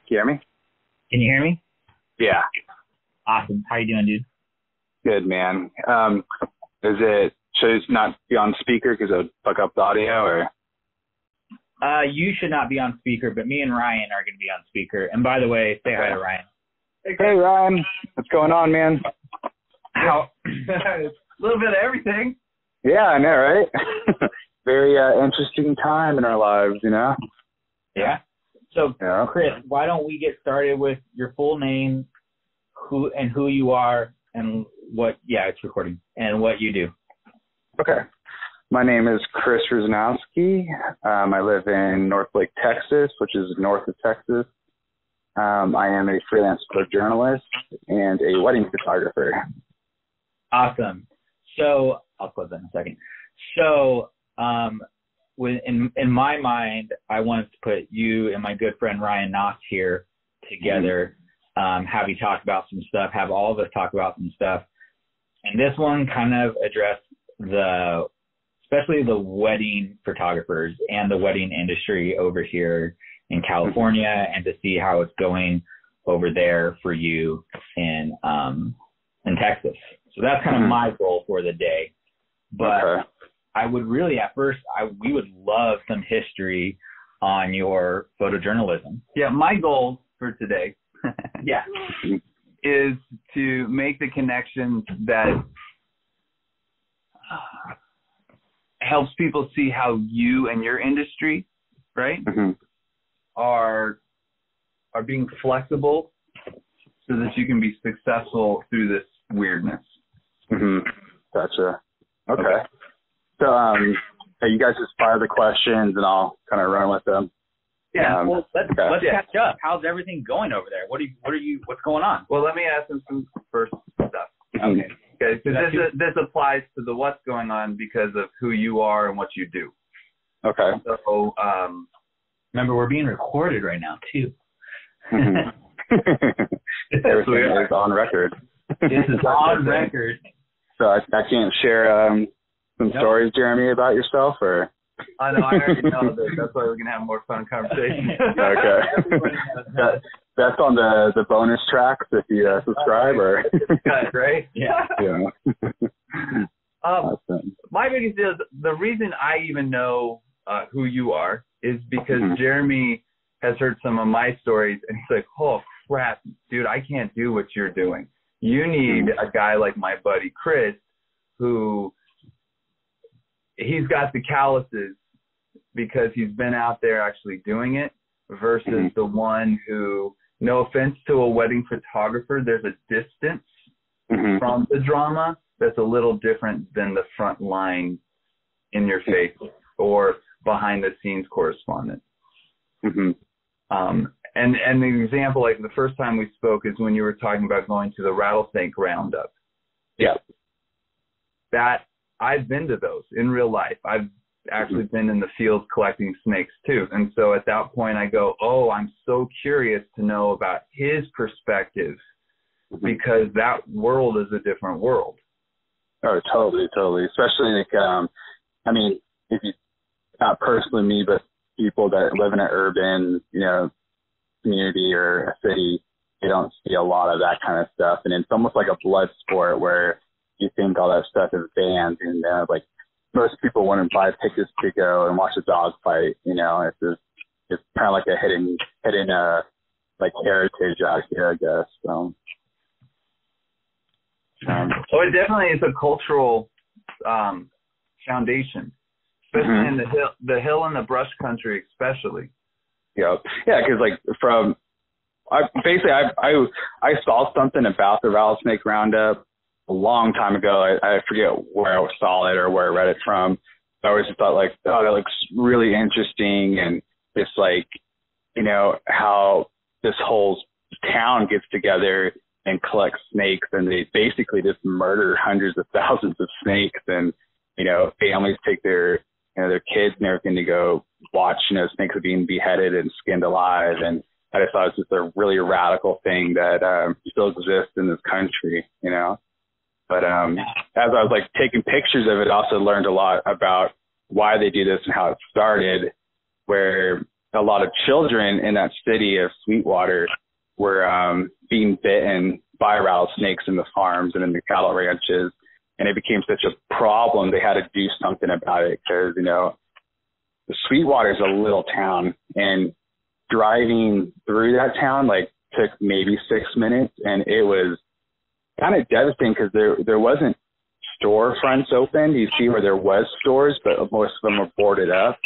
you hear me? Can you hear me? Yeah. Awesome. How you doing, dude? Good, man. Should it not be on speaker because it would fuck up the audio, or? You should not be on speaker, but me and Ryan are going to be on speaker. And by the way, say hi to Ryan. Hey, Ryan. What's going on, man? How? A little bit of everything. Yeah, I know, right? Very interesting time in our lives, you know? Yeah. So, yeah. Chris, why don't we get started with your full name, who you are, and what? Yeah, it's recording, and what you do. Okay. My name is Chris Rusanowsky. I live in North Lake, Texas, which is north of Texas. I am a freelance photojournalist and a wedding photographer. Awesome. So I'll close that in a second. So in my mind, I wanted to put you and my good friend Ryan Knotts here together, have you talk about some stuff, have all of us talk about some stuff. And this one kind of addressed especially the wedding photographers and the wedding industry over here in California, and to see how it's going over there for you in Texas. So that's kind of my goal for the day. But I would really, at first, we would love some history on your photojournalism. Yeah, my goal for today is to make the connection that helps people see how you and your industry, right, are being flexible so that you can be successful through this weirdness. Gotcha. Okay. So, hey, you guys just fire the questions and I'll kind of run with them. Yeah. Well, let's catch up. How's everything going over there? What's going on? Well, let me ask them some first stuff. Okay. So this applies to the what's going on because of who you are and what you do. Okay. So, remember, we're being recorded right now too. Everything is on record. This is on record. So I can't share some stories, Jeremy, about yourself, or? I know, I already know this. That's why we're gonna have more fun conversation. Okay. That's on the bonus tracks if you subscribe, or? Right? Yeah. Awesome. My biggest deal is the reason I even know who you are is because Jeremy has heard some of my stories, and he's like, "Oh crap, dude, I can't do what you're doing. You need a guy like my buddy Chris, who he's got the calluses because he's been out there actually doing it, versus the one who, no offense to a wedding photographer, there's a distance from the drama that's a little different than the front line in your face or behind the scenes correspondent." And the example, like the first time we spoke, is when you were talking about going to the rattlesnake roundup. Yeah. That I've been to those in real life. I've actually been in the field collecting snakes too. And so at that point I go, oh, I'm so curious to know about his perspective, because that world is a different world. Oh, totally. Especially like, I mean, if you, not personally me, but people that live in an urban, community or a city, they don't see a lot of that kind of stuff. And it's almost like a blood sport where you think all that stuff is banned, and like most people wouldn't buy tickets to go and watch a dog fight. It's kind of like a hidden like heritage out here, I guess. So it definitely is a cultural foundation, especially in the hill and the brush country, especially. Yeah, because like I saw something about the rattlesnake roundup a long time ago. I forget where I saw it or where I read it from. I always thought like, oh, that looks really interesting, and it's like, how this whole town gets together and collects snakes, and they basically just murder hundreds of thousands of snakes, and families take their kids and everything to go watch snakes being beheaded and skinned alive. And I just thought it was just a really radical thing that still exists in this country, But as I was like taking pictures of it, I also learned a lot about why they do this and how it started, where a lot of children in that city of Sweetwater were being bitten by rattlesnakes in the farms and in the cattle ranches. And it became such a problem, they had to do something about it because, you know, Sweetwater is a little town, and driving through that town, like, took maybe 6 minutes, and it was kind of devastating because there wasn't storefronts open. You see where there was stores, but most of them were boarded up.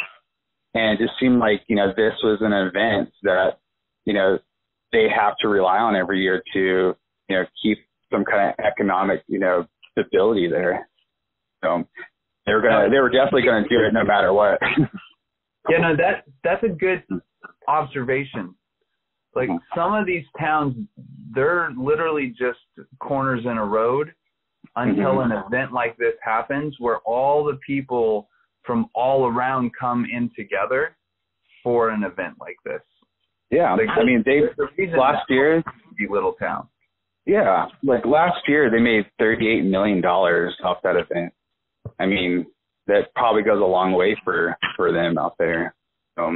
And it just seemed like, you know, this was an event that, you know, they have to rely on every year to, you know, keep some kind of economic, you know, stability there. So they were definitely gonna do it no matter what. Yeah, no, that's a good observation. Like, some of these towns, they're literally just corners in a road until an event like this happens, where all the people from all around come in together for an event like this. Yeah, like, I mean, last year, little town. Yeah, like last year they made $38 million off that event. I mean, that probably goes a long way for them out there. I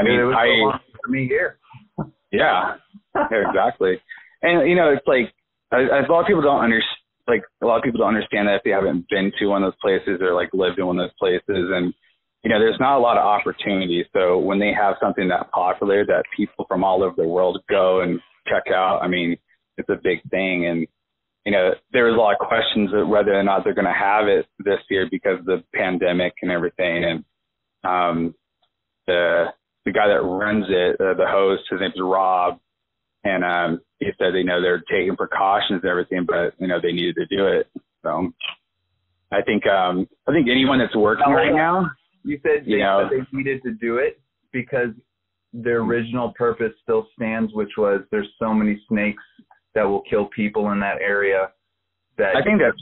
mean, it was so long for me here. Yeah, exactly. And you know, it's like a lot of people don't understand. Like, a lot of people don't understand that if they haven't been to one of those places or like lived in one of those places, and you know, there's not a lot of opportunity. So when they have something that popular that people from all over the world go and check out, I mean, it's a big thing. And you know, there was a lot of questions of whether or not they're going to have it this year because of the pandemic and everything. And the guy that runs it, the host, his name's Rob, and he said, you know, they're taking precautions and everything, but you know, they needed to do it. So I think anyone that's working right now, you said that they needed to do it because their original purpose still stands, which was there's so many snakes that will kill people in that area that I think that's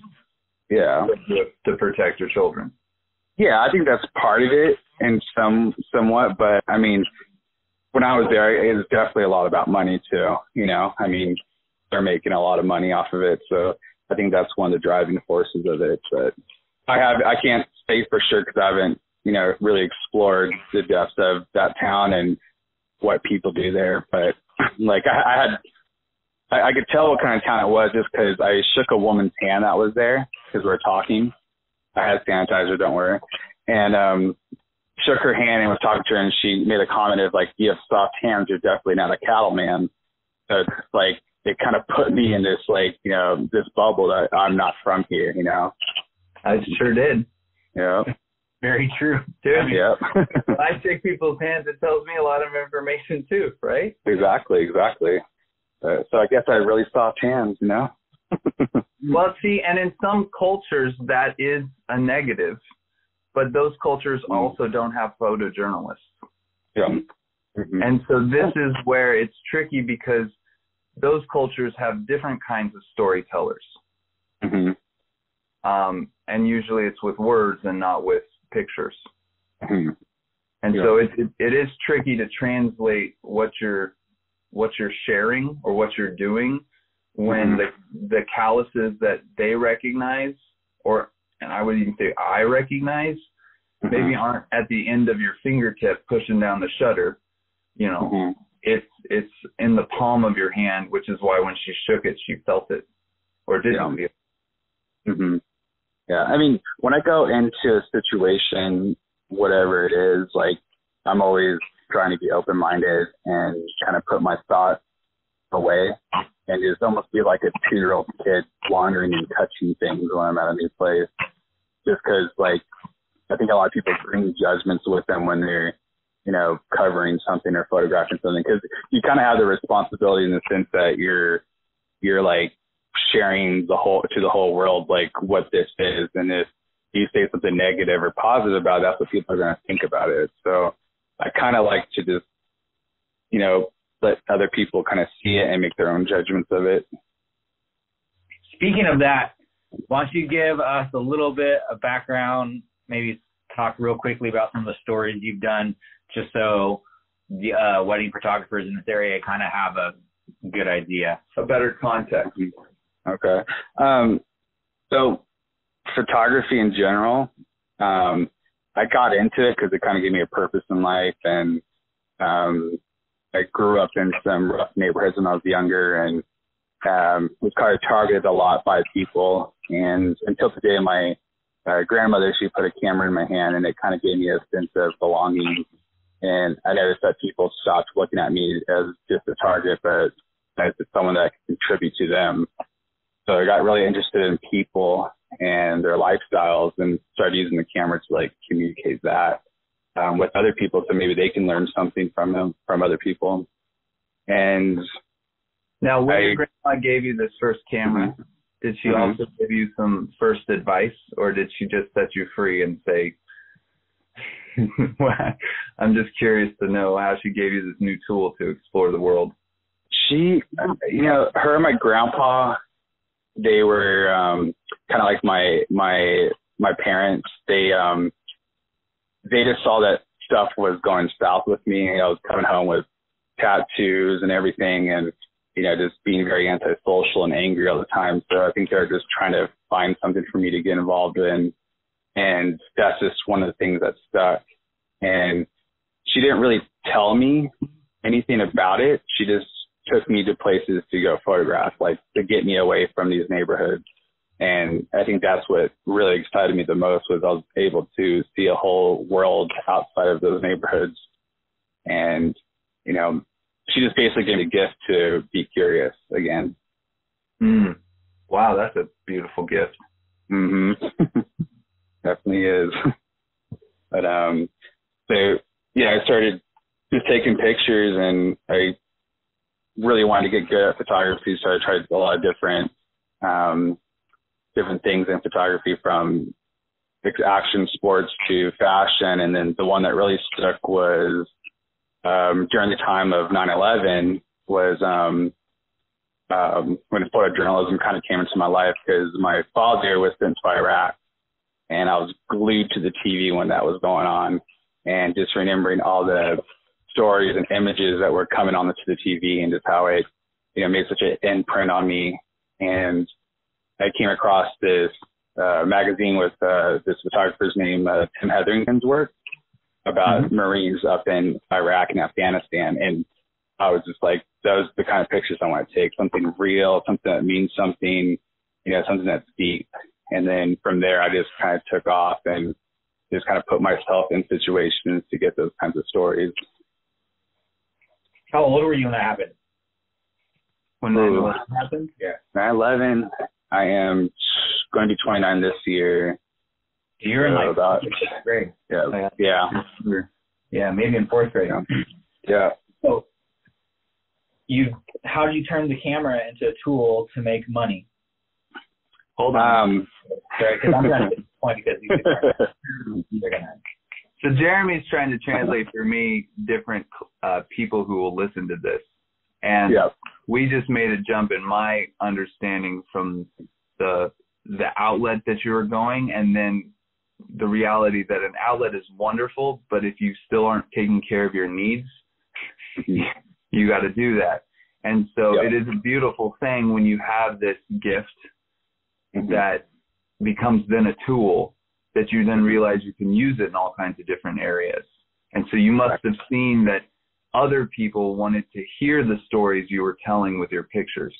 to protect your children. Yeah, I think that's part of it, and somewhat. But I mean, when I was there, it was definitely a lot about money too. You know, I mean, they're making a lot of money off of it, so I think that's one of the driving forces of it. But I can't say for sure because I haven't, you know, really explored the depths of that town and what people do there. But like I could tell what kind of town it was just because I shook a woman's hand that was there because we were talking. I had sanitizer, don't worry. And shook her hand and was talking to her, and she made a comment of like, you have soft hands, you're definitely not a cattleman. So it's like, it kind of put me in this, like, you know, this bubble that I'm not from here, you know. I sure did. Yeah. Very true, dude. Yep. When I shake people's hands, it tells me a lot of information too, right? Exactly. So I guess I have really soft hands, you know. Well, see, and in some cultures that is a negative, but those cultures also don't have photojournalists. Yeah. Mm-hmm. And so this is where it's tricky because those cultures have different kinds of storytellers. Mm-hmm. And usually it's with words and not with pictures. Mm-hmm. And so it is tricky to translate what you're sharing or what you're doing when the calluses that they recognize, and I would even say I recognize, maybe aren't at the end of your fingertip pushing down the shutter. You know, it's in the palm of your hand, which is why when she shook it, she felt it or didn't feel it. Mm-hmm. Yeah, I mean, when I go into a situation, whatever it is, like, I'm always trying to be open-minded and kind of put my thoughts away and just almost be like a 2-year-old kid wandering and touching things when I'm at a new place. Just because, like, I think a lot of people bring judgments with them when they're, you know, covering something or photographing something, because you kind of have the responsibility in the sense that you're like sharing to the whole world, like, what this is. And if you say something negative or positive about it, that's what people are going to think about it. So I kind of like to just, you know, let other people kind of see it and make their own judgments of it. Speaking of that, why don't you give us a little bit of background, maybe talk real quickly about some of the stories you've done, just so the wedding photographers in this area kind of have a good idea. A better context. Okay. So photography in general, I got into it because it kind of gave me a purpose in life, and I grew up in some rough neighborhoods when I was younger, and was kind of targeted a lot by people. And until today, my grandmother, she put a camera in my hand, and it kind of gave me a sense of belonging. And I noticed that people stopped looking at me as just a target, but as someone that could contribute to them. So I got really interested in people and their lifestyles, and started using the camera to like communicate that with other people, so maybe they can learn something from them, from other people. And now, when your grandma gave you this first camera, did she also give you some first advice, or did she just set you free and say, I'm just curious to know how she gave you this new tool to explore the world? She, you know, her and my grandpa, they were kind of like my parents. They just saw that stuff was going south with me. I was coming home with tattoos and everything, and you know, just being very antisocial and angry all the time. So I think they're just trying to find something for me to get involved in. And that's just one of the things that stuck. And she didn't really tell me anything about it. She just took me to places to go photograph, like to get me away from these neighborhoods. And I think that's what really excited me the most, was I was able to see a whole world outside of those neighborhoods. And, you know, she just basically gave me a gift to be curious again. Wow, that's a beautiful gift. Definitely is. But so yeah, I started just taking pictures, and I really wanted to get good at photography, so I tried a lot of different things in photography, from action sports to fashion. And then the one that really stuck was during the time of 9/11 was when photojournalism kind of came into my life, because my father was sent to Iraq, and I was glued to the TV when that was going on, and just remembering all the stories and images that were coming on to the TV, and just how it, you know, made such an imprint on me. And I came across this magazine with this photographer's name, Tim Hetherington's work, about Marines up in Iraq and Afghanistan. And I was just like, those are the kind of pictures I want to take, something real, something that means something, you know, something that's deep. And then from there, I just kind of took off and just kind of put myself in situations to get those kinds of stories. How old were you when that happened? When 9/11 happened? Yeah. 9/11, I am going to be 29 this year. You're in like about, 6th grade. Yeah. Yeah, maybe in 4th grade. Yeah. So how do you turn the camera into a tool to make money? Hold on. Sorry, because I'm trying to get the point, because So Jeremy's trying to translate for me different people who will listen to this. And we just made a jump in my understanding from the outlet that you were going, and then the reality that an outlet is wonderful, but if you still aren't taking care of your needs, you got to do that. And so it is a beautiful thing when you have this gift that becomes then a tool that you then realize you can use it in all kinds of different areas. And so you must have seen that other people wanted to hear the stories you were telling with your pictures,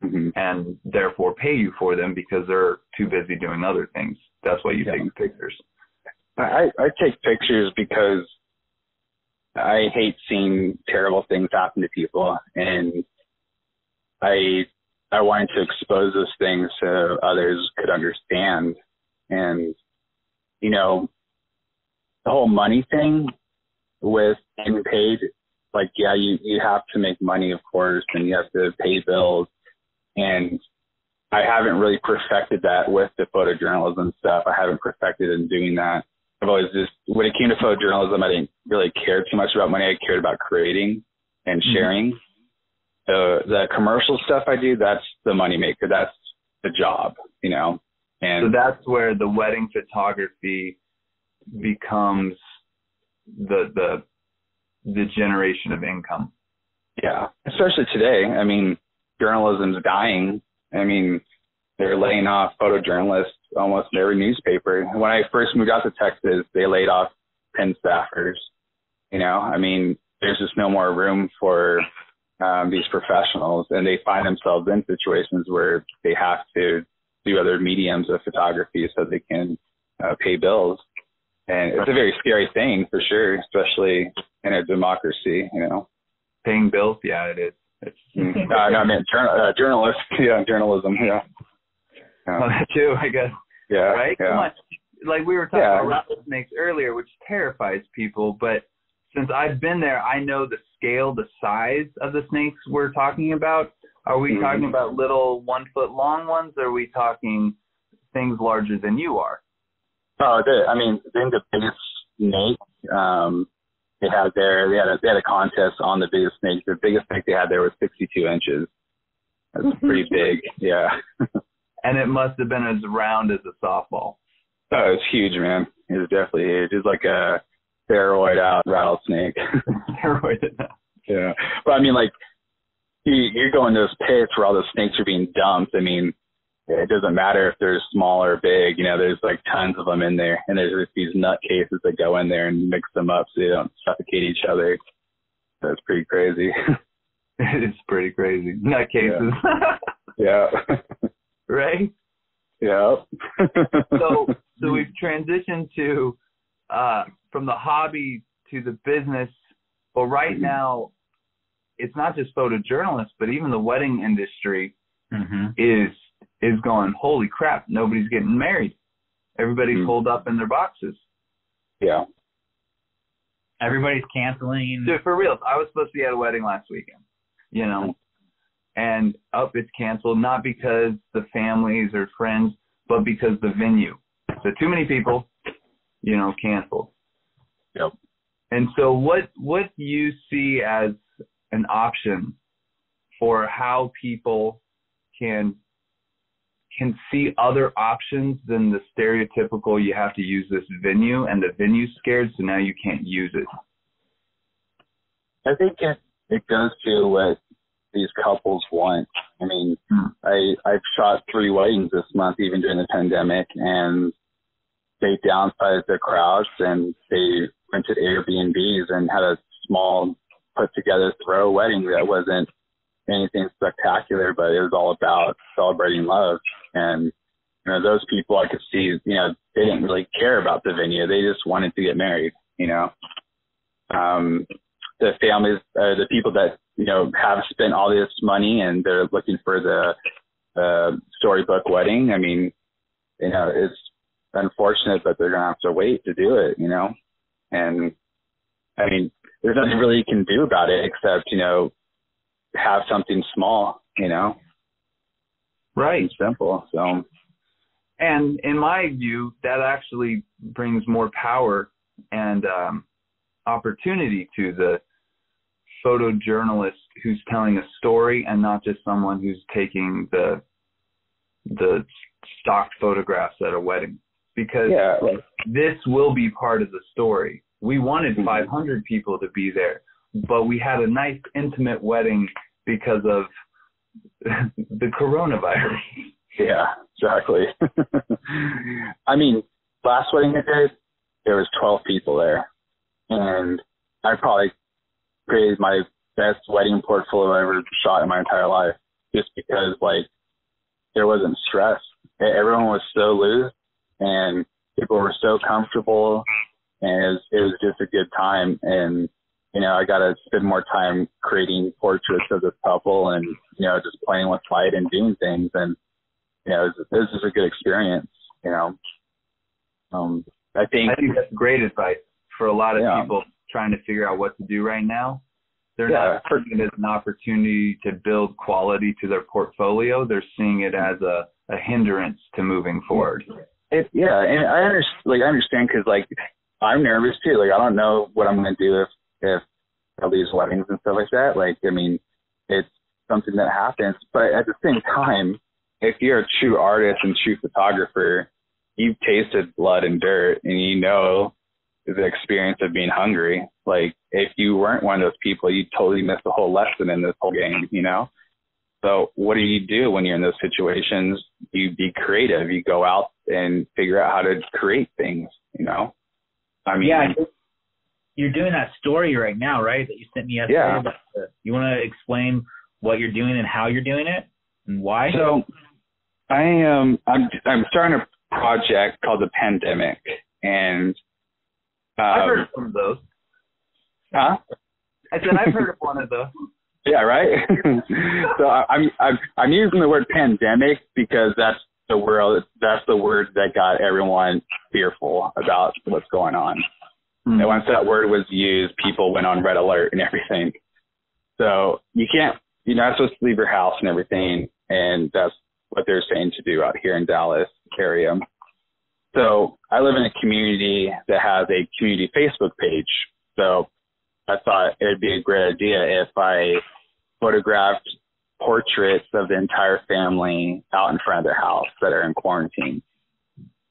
and therefore pay you for them because they're too busy doing other things. That's why you take pictures. I take pictures because I hate seeing terrible things happen to people, and I wanted to expose those things so others could understand. And, you know, the whole money thing with getting paid, like, yeah, you have to make money, of course, and you have to pay bills. And I haven't really perfected that with the photojournalism stuff. I haven't perfected in doing that. I've always just, when it came to photojournalism, I didn't really care too much about money. I cared about creating and sharing. So the commercial stuff I do, that's the money maker. That's the job, you know. And so that's where the wedding photography becomes the generation of income. Yeah, especially today. I mean, journalism's dying. I mean, they're laying off photojournalists almost in every newspaper. When I first moved out to Texas, they laid off 10 staffers. You know, I mean, there's just no more room for these professionals, and they find themselves in situations where they have to do other mediums of photography so they can pay bills. And it's a very scary thing for sure, especially in a democracy, you know. Paying bills, yeah, it is. It's no, I mean journalist, yeah, journalism, yeah. Oh, that too, I guess. Yeah, right. Yeah. Come on. Like we were talking about rattlesnakes earlier, which terrifies people, but since I've been there, I know the scale, the size of the snakes we're talking about. Are we talking about little 1 foot long ones, or are we talking things larger than you are? Oh, I mean, the biggest snake they had a contest on the biggest snake. The biggest snake they had there was 62 inches. That's pretty big, yeah. And it must have been as round as a softball. Oh, it was huge, man. It was definitely huge. It was like a steroid out rattlesnake. Steroid out. Yeah. But I mean, like, you go in those pits where all those snakes are being dumped. I mean, it doesn't matter if they're small or big. You know, there's like tons of them in there. And there's these nut cases that go in there and mix them up so they don't suffocate each other. That's pretty crazy. It's pretty crazy. Nut cases. Yeah. Right? Yeah. So we've transitioned to from the hobby to the business. Well, right now, it's not just photojournalists, but even the wedding industry is going, holy crap, nobody's getting married. Everybody's holed up in their boxes. Yeah. Everybody's canceling. Dude, for real, I was supposed to be at a wedding last weekend, you know, and it's canceled, not because the families or friends, but because the venue. So too many people, you know, canceled. Yep. And so what do you see as an option for how people can see other options than the stereotypical, you have to use this venue and the venue's scared, so now you can't use it? I think it goes to what these couples want. I mean, I've shot 3 weddings this month, even during the pandemic, and they downsized their crowds and they rented Airbnbs and had a small put together throw wedding that wasn't anything spectacular, but it was all about celebrating love. And, you know, those people I could see, you know, they didn't really care about the venue. They just wanted to get married, you know. The families, the people that, you know, have spent all this money and they're looking for the storybook wedding. I mean, you know, it's unfortunate that they're going to have to wait to do it, you know. And, I mean, there's nothing really you can do about it except, you know, have something small, you know. Right. And simple. So, and in my view, that actually brings more power and opportunity to the photojournalist who's telling a story and not just someone who's taking the stock photographs at a wedding. Because this will be part of the story. We wanted 500 people to be there, but we had a nice intimate wedding because of the coronavirus. Yeah, exactly. I mean, last wedding I did, there was 12 people there, and I probably created my best wedding portfolio I ever shot in my entire life, just because, like, there wasn't stress. Everyone was so loose, and people were so comfortable, and it was just a good time. And, you know, I got to spend more time creating portraits of this couple and, you know, just playing with light and doing things. And, you know, this is a good experience, you know. I think that's great advice for a lot of people trying to figure out what to do right now. They're not seeing it as an opportunity to build quality to their portfolio. They're seeing it as a hindrance to moving forward. And I understand because, like, I'm nervous too. Like, I don't know what I'm going to do if all these weddings and stuff like that. Like, I mean, it's something that happens. But at the same time, if you're a true artist and true photographer, you've tasted blood and dirt, and you know the experience of being hungry. Like, if you weren't one of those people, you'd totally miss the whole lesson in this whole game, you know? So what do you do when you're in those situations? You be creative. You go out and figure out how to create things, you know? I mean, you're doing that story right now, right? That you sent me yesterday. Yeah. You want to explain what you're doing and how you're doing it and why? So I'm starting a project called The Pandemic, and I've heard of one of those. Huh? I said I've heard of one of those. Yeah, right. So I'm using the word pandemic because that's the word that got everyone fearful about what's going on. Mm-hmm. And once that word was used, people went on red alert and everything. So you're not supposed to leave your house and everything, and that's what they're saying to do out here in Dallas area. So I live in a community that has a community Facebook page. So I thought it would be a great idea if I photographed portraits of the entire family out in front of their house that are in quarantine,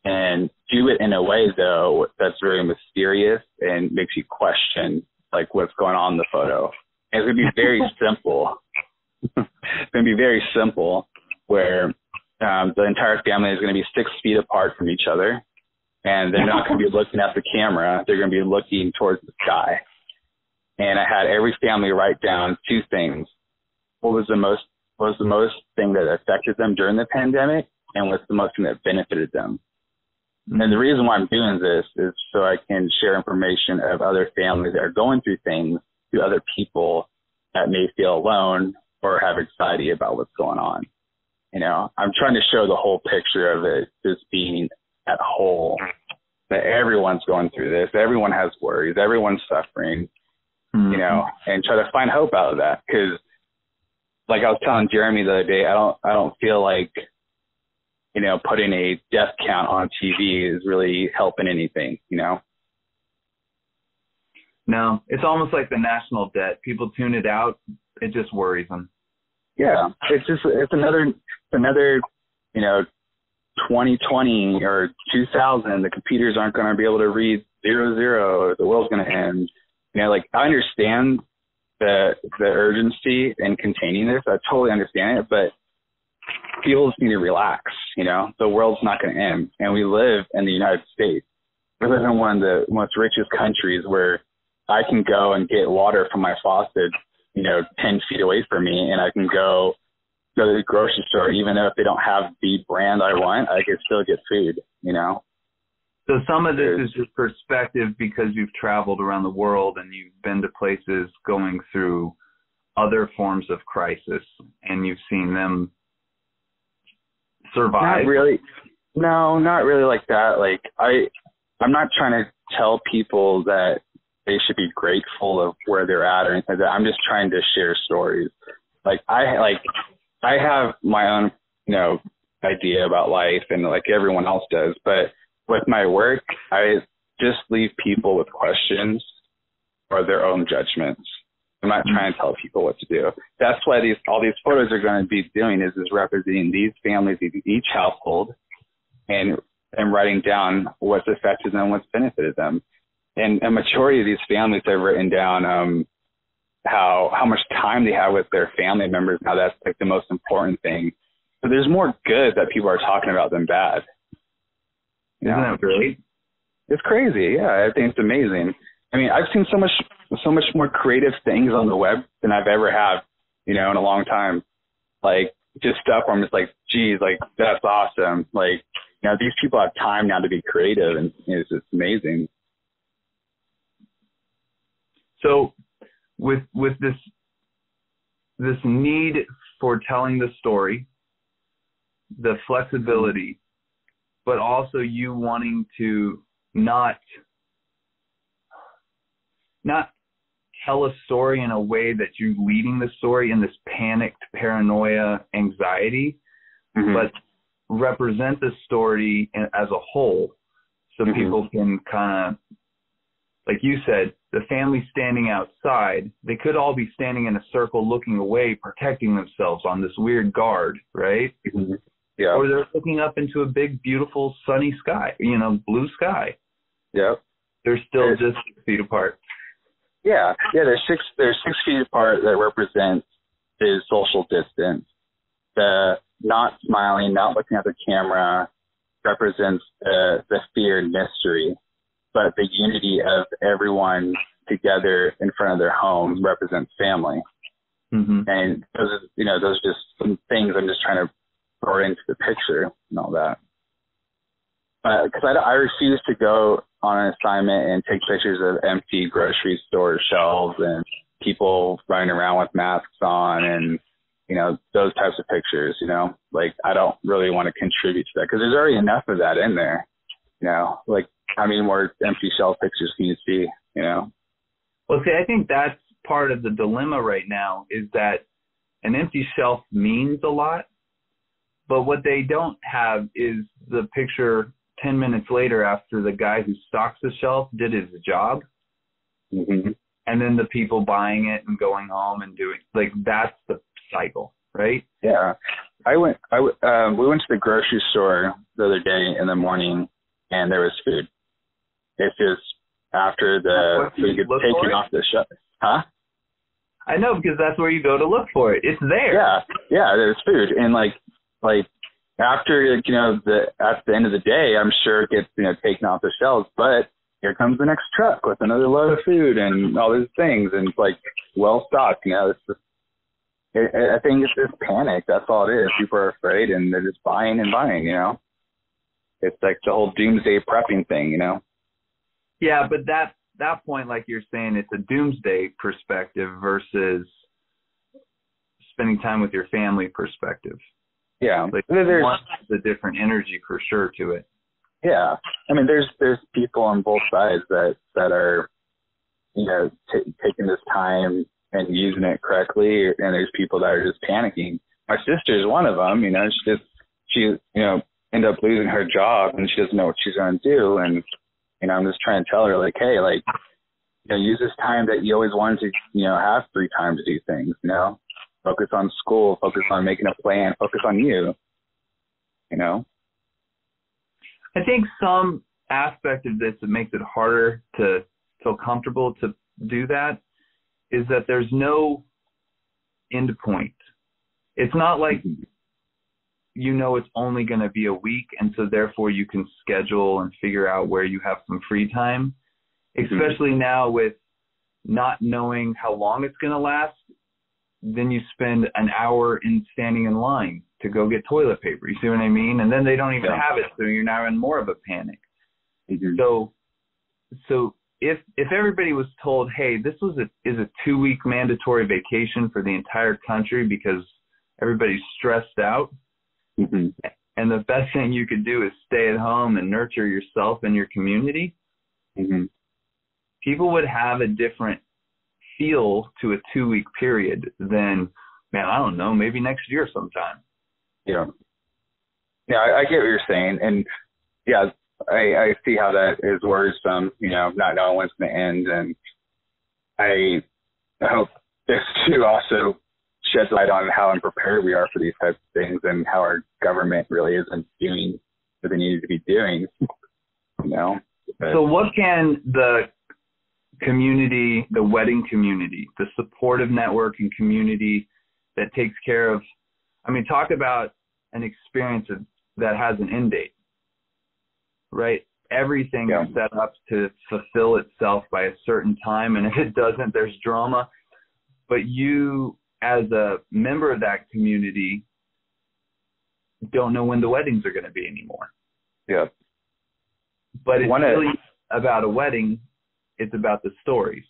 and do it in a way, though, that's very mysterious and makes you question, like, what's going on in the photo. And it's going to be very simple. It's going to be very simple, where the entire family is going to be 6 feet apart from each other, and they're not going to be looking at the camera. They're going to be looking towards the sky. And I had every family write down 2 things. What was the most thing that affected them during the pandemic, and what's the most thing that benefited them? And the reason why I'm doing this is so I can share information of other families that are going through things to other people that may feel alone or have anxiety about what's going on. You know, I'm trying to show the whole picture of it, just being at whole, that everyone's going through this. Everyone has worries. Everyone's suffering, you know, and try to find hope out of that. Because, like I was telling Jeremy the other day, I don't feel like, you know, putting a death count on TV is really helping anything, you know? No, it's almost like the national debt. People tune it out. It just worries them. Yeah, it's another, you know, 2020 or 2000. The computers aren't going to be able to read 00. The world's going to end. You know, like, I understand the urgency in containing this. I totally understand it, but people just need to relax. You know, the world's not going to end, and we live in the United States. We live in one of the most richest countries where I can go and get water from my faucet, you know, 10 feet away from me, and I can go to the grocery store, even if they don't have the brand I want, I can still get food, you know? So some of this is just perspective because you've traveled around the world and you've been to places going through other forms of crisis, and you've seen them survive. Not really. No, not really like that. Like, I'm not trying to tell people that they should be grateful of where they're at or anything like that. I'm just trying to share stories. I have my own, you know, idea about life, and like everyone else does. But with my work, I just leave people with questions or their own judgments. I'm not trying to tell people what to do. That's why all these photos are going to be doing is representing these families, each household, and writing down what's affected them, what's benefited them. And a majority of these families have written down how much time they have with their family members. Now that's like the most important thing. So there's more good that people are talking about than bad. Isn't that great? It's crazy. Yeah, I think it's amazing. I mean, I've seen so much more creative things on the web than I've ever had, you know, in a long time. Like, just stuff where I'm just like, geez, like, that's awesome. Like, you know, these people have time now to be creative, and it's just amazing. So with this need for telling the story, the flexibility, but also you wanting to not tell a story in a way that you're leading the story in this panicked paranoia anxiety, but represent the story as a whole, so people can kind of, like you said, the family standing outside, they could all be standing in a circle looking away, protecting themselves on this weird guard, right? Yeah. Or they're looking up into a big, beautiful, sunny sky, you know, blue sky. Yep. They're still just 6 feet apart. Yeah. They're 6 feet apart. That represents is social distance. The not smiling, not looking at the camera represents the fear and mystery. But the unity of everyone together in front of their home represents family. Mm-hmm. And those are just some things I'm just trying to throw into the picture and all that. Because I refuse to go on an assignment and take pictures of empty grocery store shelves and people running around with masks on and, those types of pictures, like I don't really want to contribute to that because there's already enough of that in there, like how many more empty shelf pictures can you see, Well, see, I think that's part of the dilemma right now is that an empty shelf means a lot, but what they don't have is the picture 10 minutes later after the guy who stocks the shelf did his job. Mm-hmm. And then the people buying it and going home and doing, like, that's the cycle, right? Yeah. We went to the grocery store the other day in the morning and there was food. It's just after the food gets taken off the shelf. Huh? I know, because that's where you go to look for it. It's there. Yeah, there's food. And like after, at the end of the day, I'm sure it gets, taken off the shelves, but here comes the next truck with another load of food and all these things. And it's like well stocked, it's just, I think it's just panic. That's all it is. People are afraid and they're just buying and buying, It's like the whole doomsday prepping thing, Yeah, but that point, like you're saying, it's a doomsday perspective versus spending time with your family perspective. Yeah. Like there's a different energy for sure to it. Yeah. I mean, there's people on both sides that are, taking this time and using it correctly. And there's people that are just panicking. My sister's one of them, she ended up losing her job and she doesn't know what she's going to do. And, I'm just trying to tell her like, hey, like, use this time that you always wanted to, have free time to do things, focus on school, focus on making a plan, focus on you, I think some aspect of this that makes it harder to feel comfortable to do that is that there's no end point. It's not like, it's only going to be a week, and so therefore you can schedule and figure out where you have some free time, especially now with not knowing how long it's going to last. Then you spend an hour standing in line to go get toilet paper. You see what I mean? And then they don't even have it, so you're now in more of a panic. Mm-hmm. So if everybody was told, hey, this is a 2-week mandatory vacation for the entire country because everybody's stressed out, mm-hmm. and the best thing you could do is stay at home and nurture yourself and your community, mm-hmm. people would have a different feel to a 2-week period than, man, I don't know, maybe next year sometime. Yeah. Yeah, I get what you're saying. And yeah, I see how that is worrisome, not knowing when it's going to end. And I hope this too also sheds light on how unprepared we are for these types of things and how our government really isn't doing what they needed to be doing, But, so what can the community, the wedding community, the supportive network and community that takes care of, talk about an experience that has an end date, right? Everything is set up to fulfill itself by a certain time, and if it doesn't, there's drama. But you, as a member of that community, don't know when the weddings are going to be anymore. Yeah. But it's really about a wedding. It's about the stories.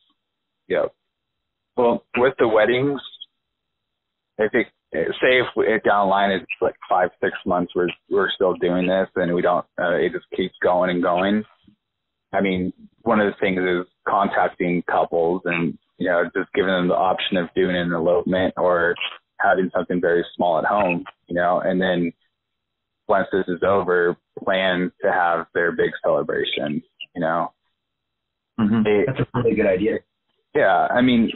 Yeah. Well, with the weddings, I think, say if down the line it's like 5-6 months, we're still doing this and we don't, it just keeps going and going. One of the things is contacting couples and, just giving them the option of doing an elopement or having something very small at home, and then once this is over, plan to have their big celebration, Mm-hmm. That's a really good idea. Yeah. You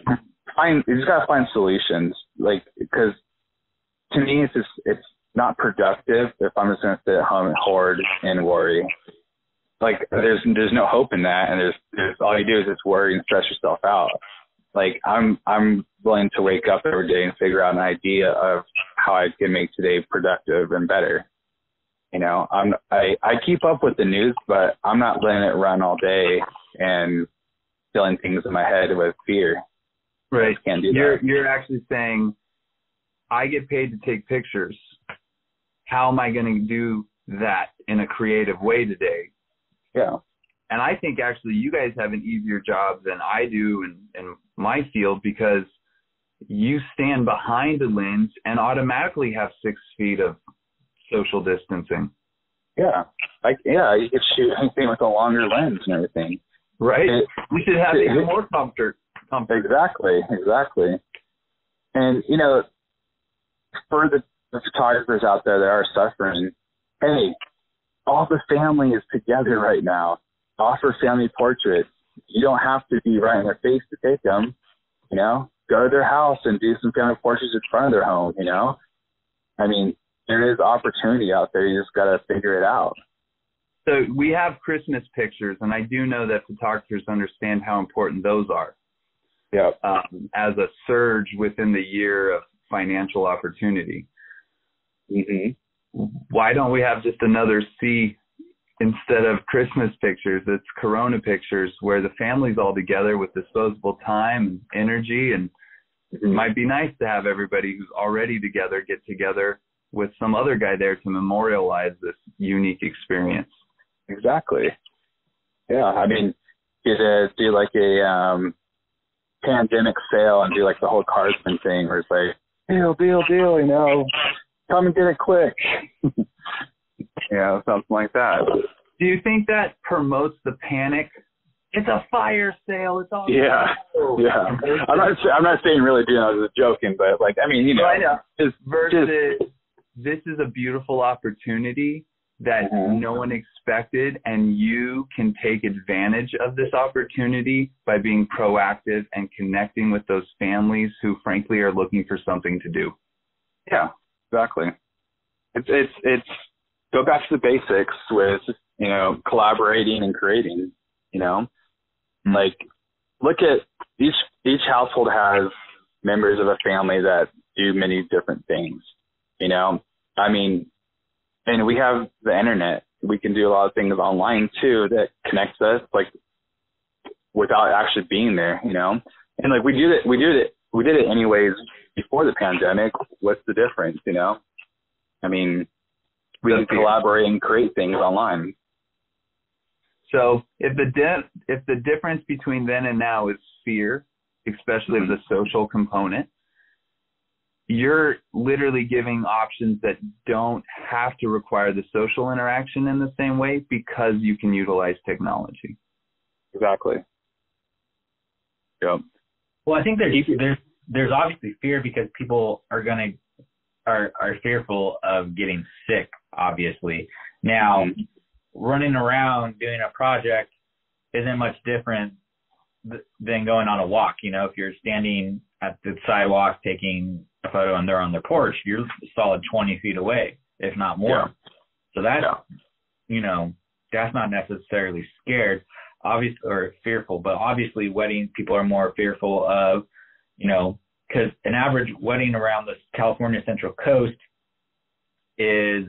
just got to find solutions, because to me, it's not productive if I'm just going to sit at home and hoard and worry. There's no hope in that, and there's all you do is just worry and stress yourself out. I'm willing to wake up every day and figure out an idea of how I can make today productive and better. I keep up with the news, but I'm not letting it run all day and filling things in my head with fear. Right. I can't do that. You're actually saying, I get paid to take pictures. How am I going to do that in a creative way today? Yeah. And I think actually you guys have an easier job than I do in my field, because you stand behind a lens and automatically have 6 feet of social distancing. Yeah. You could shoot anything with a longer lens and everything. Right. You should have even more comfort. Exactly. And, you know, for the photographers out there that are suffering, hey, all the family is together right now. Offer family portraits. You don't have to be right in their face to take them. You know, go to their house and do some family portraits in front of their home. You know, I mean, there is opportunity out there. You just got to figure it out. So we have Christmas pictures, and I do know that photographers understand how important those are. Yeah. As a surge within the year of financial opportunity. Mm-hmm. Why don't we have just another C instead of Christmas pictures? It's Corona pictures, where the family's all together with disposable time and energy, and it might be nice to have everybody who's already together get together with some other guy there to memorialize this unique experience. Exactly. Yeah, I mean, you could do like a pandemic sale and do like the whole Carson thing, where it's like, deal, you know, come and get it quick. Yeah, something like that. Do you think that promotes the panic? It's a fire sale. It's all yeah. I'm not saying really doing it, I was joking, but like, I mean, you know, this is a beautiful opportunity that no one expected, and you can take advantage of this opportunity by being proactive and connecting with those families who frankly are looking for something to do. Yeah, exactly. It's go back to the basics with, you know, collaborating and creating, you know, like look at each household has members of a family that do many different things, you know, I mean, and we have the internet. We can do a lot of things online too that connects us, like without actually being there, you know. And like we did it anyways before the pandemic. What's the difference, you know? I mean, we can collaborate and create things online. So if the difference between then and now is fear, especially of the social component, you're literally giving options that don't have to require the social interaction in the same way, because you can utilize technology. Exactly. Yep. Well, I think there's obviously fear because people are fearful of getting sick, obviously. Now, running around doing a project isn't much different than going on a walk. You know, if you're standing at the sidewalk taking a photo and they're on their porch, you're a solid 20 feet away, if not more. Yeah. So that's, you know, that's not necessarily scared, obviously, or fearful, but obviously wedding people are more fearful of, you know, because an average wedding around the California Central Coast is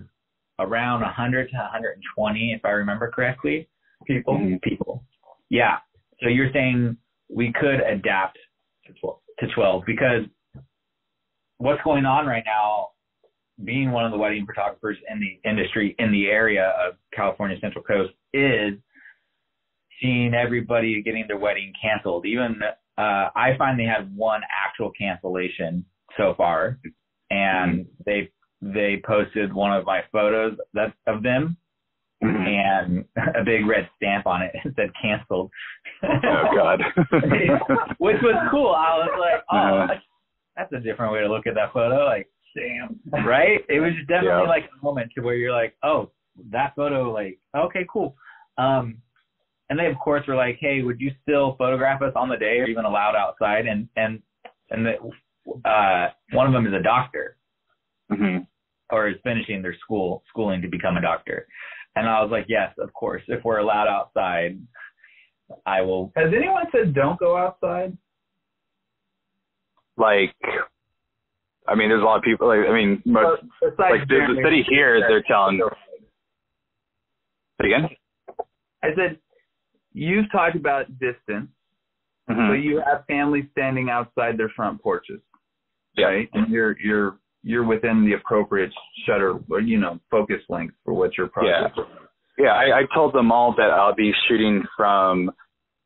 around 100 to 120, if I remember correctly, people. Yeah. So you're saying we could adapt to 12 because what's going on right now, being one of the wedding photographers in the industry in the area of California Central Coast, is seeing everybody getting their wedding canceled. Even I finally had one actual cancellation so far, and they posted one of my photos of them and a big red stamp on it. It said canceled. Oh God. Which was cool. I was like, oh, that's a different way to look at that photo. Like, damn, right? It was definitely like a moment to where you're like, oh, that photo, like, okay, cool. And they of course were like, hey, would you still photograph us on the day or even allowed outside? And one of them is a doctor, or is finishing their schooling to become a doctor. And I was like, yes, of course, if we're allowed outside, I will. Has anyone said don't go outside? Like, I mean, there's a lot of people. Like, I mean, most, like the city here, they're telling. Say again? I said, you've talked about distance, So you have families standing outside their front porches, right? And you're within the appropriate shutter or, you know, focus length for what your project is. Yeah, I told them all that I'll be shooting from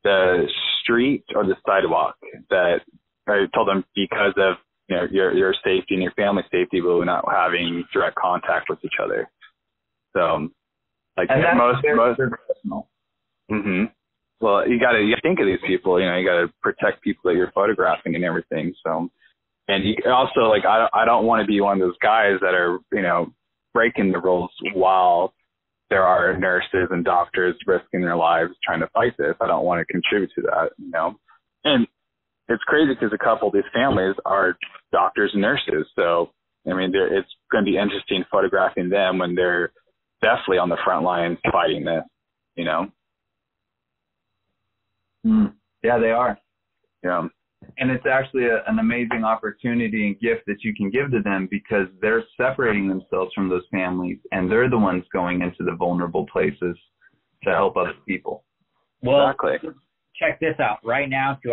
the street or the sidewalk. That I told them because of, you know, your safety and your family safety, we're not having direct contact with each other. So, like, and that's most personal. Well, you gotta think of these people. You know, you gotta protect people that you're photographing and everything. So, and you also, like, I don't want to be one of those guys that are, you know, breaking the rules while there are nurses and doctors risking their lives trying to fight this. I don't want to contribute to that, you know. And it's crazy because a couple of these families are doctors and nurses. So, I mean, it's going to be interesting photographing them when they're definitely on the front lines fighting this, you know. Yeah, they are. Yeah. And it's actually an amazing opportunity and gift that you can give to them because they're separating themselves from those families and they're the ones going into the vulnerable places to help other people. Well, exactly. Check this out. Right now to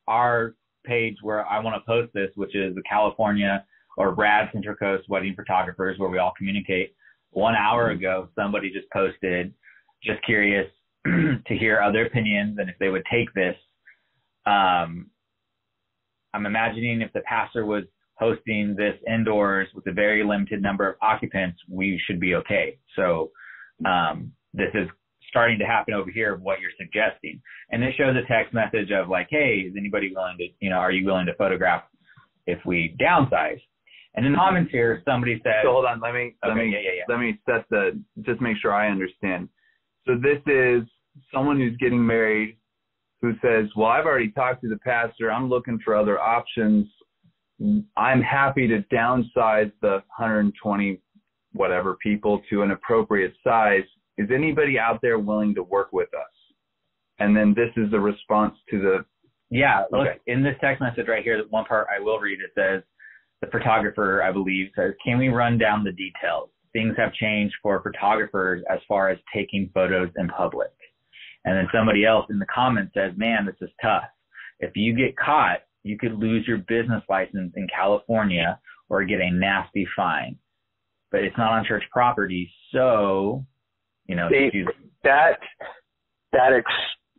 our page where I want to post this, which is the California or Rad Central Coast Wedding Photographers, where we all communicate. 1 hour ago, somebody just posted, just curious to hear other opinions and if they would take this. I'm imagining if the pastor was hosting this indoors with a very limited number of occupants, we should be okay. So this is starting to happen over here of what you're suggesting. And it shows a text message of like, hey, is anybody willing to, you know, are you willing to photograph if we downsize? And in comments here, somebody said, so hold on, let me set just make sure I understand. So this is someone who's getting married who says, well, I've already talked to the pastor. I'm looking for other options. I'm happy to downsize the 120 whatever people to an appropriate size. Is anybody out there willing to work with us? And then this is the response to the... Yeah, look, in this text message right here, one part I will read, it says, the photographer, I believe, says, can we run down the details? Things have changed for photographers as far as taking photos in public. And then somebody else in the comments says, man, this is tough. If you get caught, you could lose your business license in California or get a nasty fine. But it's not on church property, so, you know.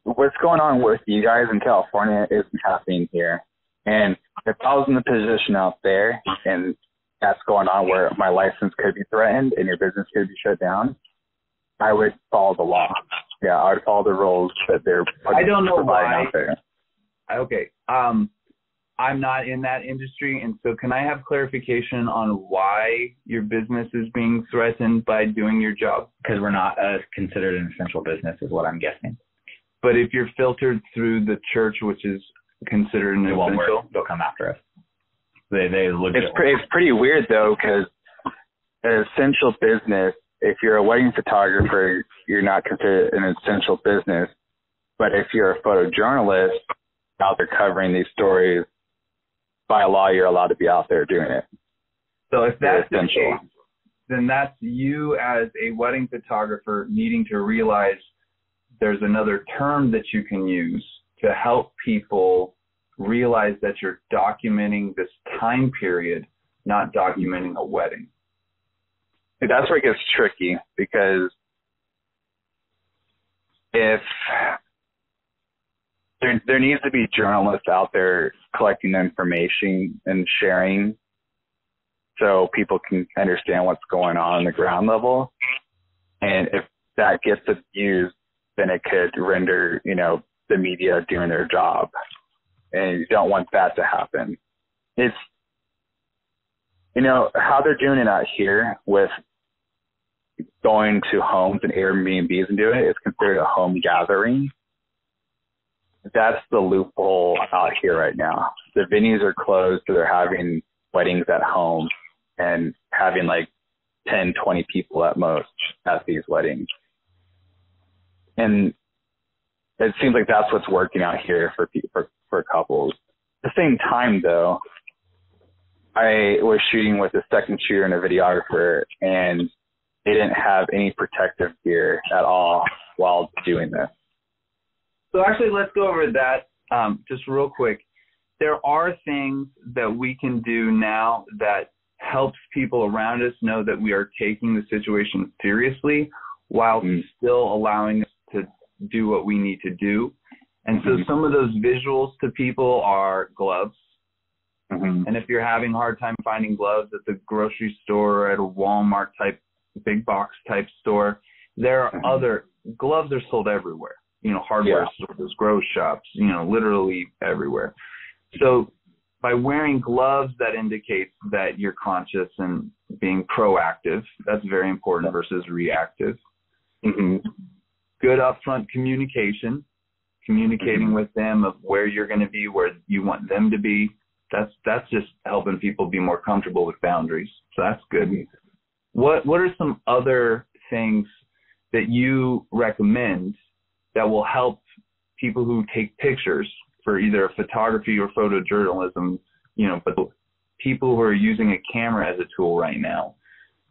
What's going on with you guys in California isn't happening here. And if I was in the position out there and that's going on where my license could be threatened and your business could be shut down, I would follow the law. Yeah, I would follow the rules that they're I don't know why. out there. Okay. I'm not in that industry, and so can I have clarification on why your business is being threatened by doing your job? Because we're not considered an essential business is what I'm guessing. But if you're filtered through the church, which is considered an essential, they'll come after us. They legit. It's pretty weird though, because an essential business, if you're a wedding photographer, you're not considered an essential business. But if you're a photojournalist out there covering these stories, by law, you're allowed to be out there doing it. So if that's the case, then that's you as a wedding photographer needing to realize there's another term that you can use to help people realize that you're documenting this time period, not documenting a wedding. That's where it gets tricky, because if there needs to be journalists out there collecting information and sharing so people can understand what's going on the ground level. And if that gets abused, then it could render, the media doing their job. And you don't want that to happen. It's, how they're doing it out here with going to homes and Airbnbs and doing it is considered a home gathering. That's the loophole out here right now. The venues are closed, so they're having weddings at home and having like 10, 20 people at most at these weddings. And it seems like that's what's working out here for couples. At the same time, though, I was shooting with a second shooter and a videographer, and they didn't have any protective gear at all while doing this. So actually, let's go over that just real quick, there are things that we can do now that helps people around us know that we are taking the situation seriously while still allowing us to do what we need to do. And so some of those visuals to people are gloves. And if you're having a hard time finding gloves at the grocery store or at a Walmart type, big box type store, there are other gloves are sold everywhere, you know, hardware stores, grocery shops, you know, literally everywhere. So by wearing gloves, that indicates that you're conscious and being proactive. That's very important versus reactive. Good upfront communication, communicating with them of where you're going to be, where you want them to be. That's just helping people be more comfortable with boundaries. So that's good. What are some other things that you recommend that will help people who take pictures for either photography or photojournalism, you know, but people who are using a camera as a tool right now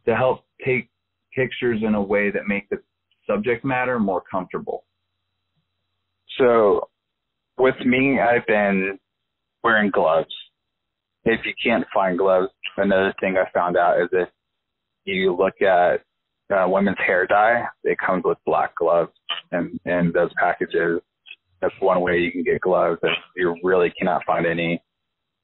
to help take pictures in a way that make the subject matter more comfortable? So with me, I've been wearing gloves. If you can't find gloves, another thing I found out is if you look at women's hair dye, it comes with black gloves and those packages. That's one way you can get gloves if you really cannot find any.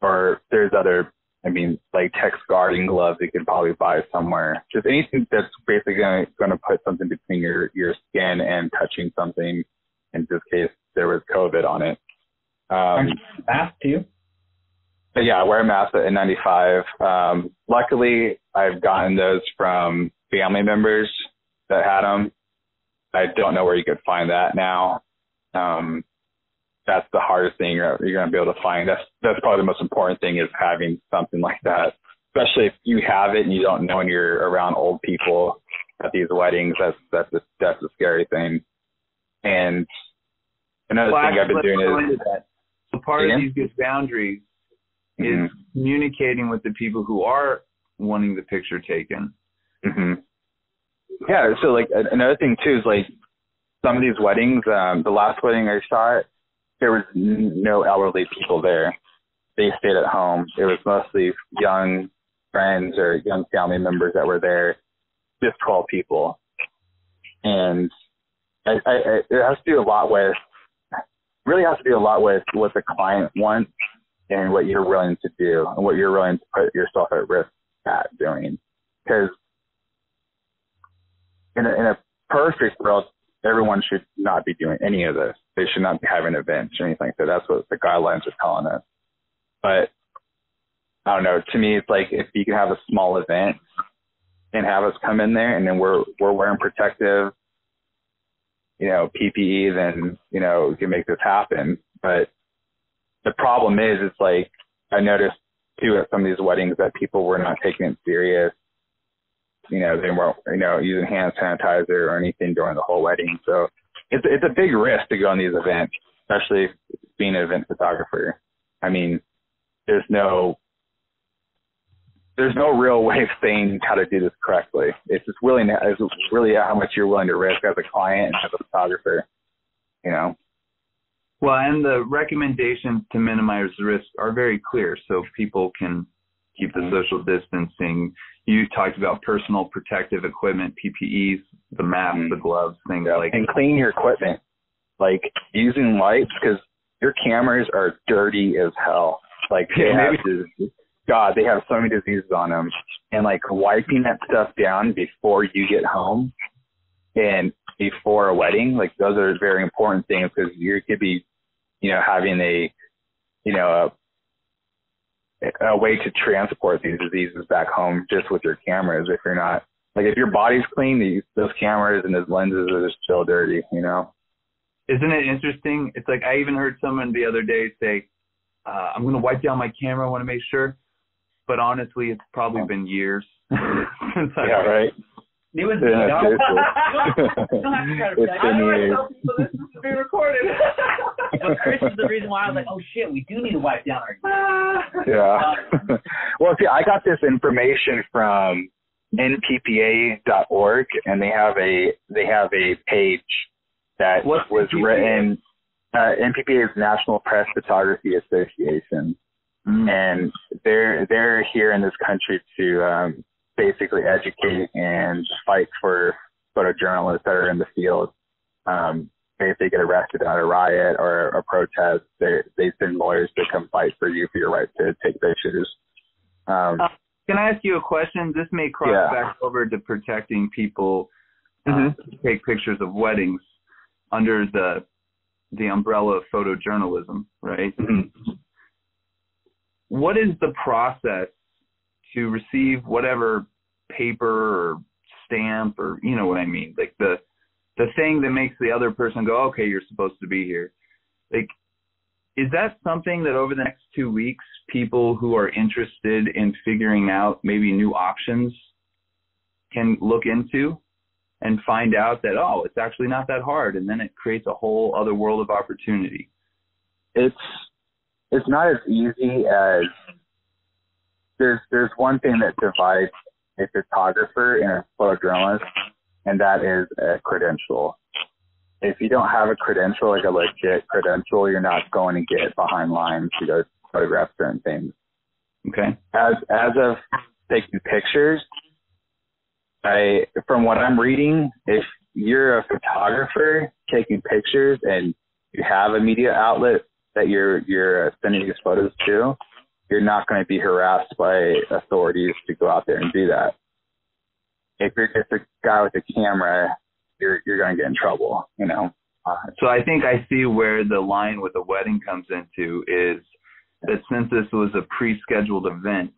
Or there's other, I mean, like text guarding gloves you can probably buy somewhere. Just anything that's basically going to put something between your skin and touching something in this case there was COVID on it. Mask too? But yeah, I wear a mask at N95. Luckily, I've gotten those from family members that had them. I don't know where you could find that now. That's the hardest thing you're going to be able to find. That's probably the most important thing is having something like that, especially if you have it and you don't know when you're around old people at these weddings. That's a scary thing. And another thing I've been doing is so part of these good boundaries is communicating with the people who are wanting the picture taken. Yeah, so like another thing too is like some of these weddings, the last wedding I saw, there was no elderly people there. They stayed at home. It was mostly young friends or young family members that were there, just 12 people. And it has to do a lot with, really has to do a lot with what the client wants and what you're willing to do and what you're willing to put yourself at risk at doing. Because in a perfect world, everyone should not be doing any of this. They should not be having events or anything like that. That's what the guidelines are telling us. But I don't know. To me, it's like if you can have a small event and have us come in there and then we're wearing protective, you know, PPE, then, you know, we can make this happen. But the problem is, it's like I noticed too at some of these weddings that people were not taking it serious. You know, they weren't, you know, using hand sanitizer or anything during the whole wedding. So it's a big risk to go on these events, especially being an event photographer. I mean, there's no real way of saying how to do this correctly. It's really how much you're willing to risk as a client and as a photographer, you know. Well, and the recommendations to minimize risk are very clear, so people can keep the social distancing. You talked about personal protective equipment, PPEs, the masks, the gloves, things like that. And clean your equipment, like using wipes, because your cameras are dirty as hell. Like they have so many diseases on them, and like wiping that stuff down before you get home and before a wedding, like those are very important things because you could be, you know, having a way to transport these diseases back home just with your cameras. If you're not, like, if your body's clean, those cameras and those lenses are just still dirty, you know? Isn't it interesting? It's like I even heard someone the other day say, I'm going to wipe down my camera. I want to make sure. But honestly, it's probably been years. Since right. It was you don't have to try to protect. I don't want to tell people this is being recorded. But Chris is the reason why I was like, oh shit, we do need to wipe down our Yeah. Well, see, I got this information from nppa.org, and they have a page that was written. NPPA is National Press Photography Association, and they're here in this country to basically educate and fight for photojournalists that are in the field. If they get arrested at a riot or a protest, they send lawyers to come fight for you for your right to take pictures. Can I ask you a question? This may cross back over to protecting people who take pictures of weddings under the umbrella of photojournalism, right? What is the process to receive whatever paper or stamp, or you know what I mean, like the thing that makes the other person go, okay, you're supposed to be here? Like, is that something that over the next 2 weeks, people who are interested in figuring out maybe new options can look into and find out that, oh, it's actually not that hard, and then it creates a whole other world of opportunity? It's not as easy as there's one thing that divides a photographer and a photojournalist, and that is a credential. If you don't have a credential, like a legit credential, you're not going to get behind lines to go photograph certain things. Okay. As of taking pictures, from what I'm reading, if you're a photographer taking pictures and you have a media outlet that you're sending these photos to, you're not going to be harassed by authorities to go out there and do that. If you're just a guy with a camera, you're going to get in trouble, you know. So I think I see where the line with the wedding comes into, is that since this was a pre-scheduled event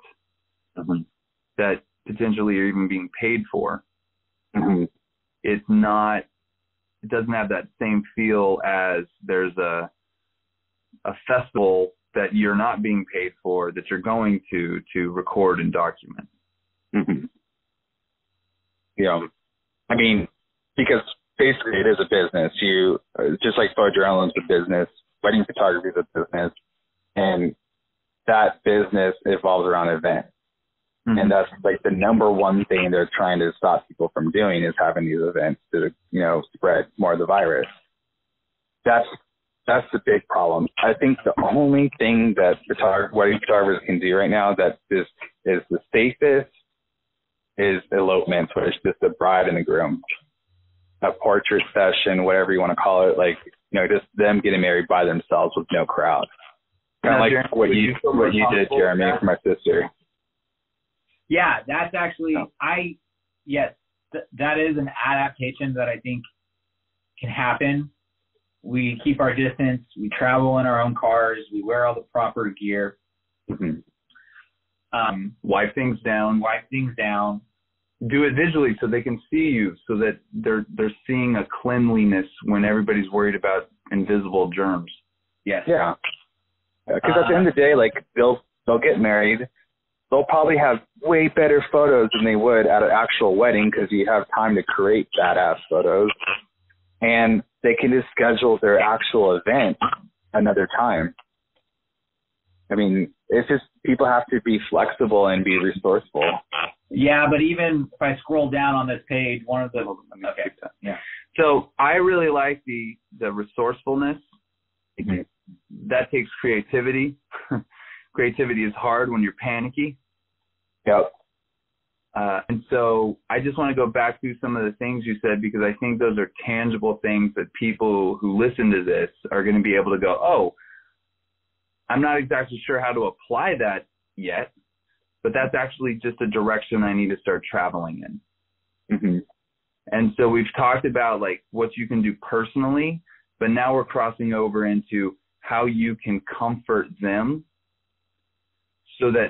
that potentially you're even being paid for, it doesn't have that same feel as there's a festival that you're not being paid for, that you're going to record and document. Yeah, I mean, because basically it is a business. You, just like photojournalism is a business, wedding photography is a business, and that business evolves around events. And that's like the number one thing they're trying to stop people from doing, is having these events to, you know, spread more of the virus. That's the big problem. I think the only thing that wedding photographers can do right now that is the safest is elopement, which is just the bride and the groom, a portrait session, whatever you want to call it, like, you know, just them getting married by themselves with no crowd. Kind of like what you did, Jeremy, for my sister. Yeah, that's actually, that is an adaptation that I think can happen. We keep our distance. We travel in our own cars. We wear all the proper gear. Wipe things down. Do it visually so they can see you, so that they're seeing a cleanliness when everybody's worried about invisible germs. Yes. Yeah. Because at the end of the day, like, they'll get married. They'll probably have way better photos than they would at an actual wedding, because you have time to create badass photos. And they can just schedule their actual event another time. I mean, it's just, people have to be flexible and be resourceful. Yeah, but even if I scroll down on this page, one of the So I really like the resourcefulness. That takes creativity. Creativity is hard when you're panicky. Yep. And so I just want to go back through some of the things you said, because I think those are tangible things that people who listen to this are going to be able to go, oh, I'm not exactly sure how to apply that yet, but that's actually just a direction I need to start traveling in. And so we've talked about like what you can do personally, but now we're crossing over into how you can comfort them so that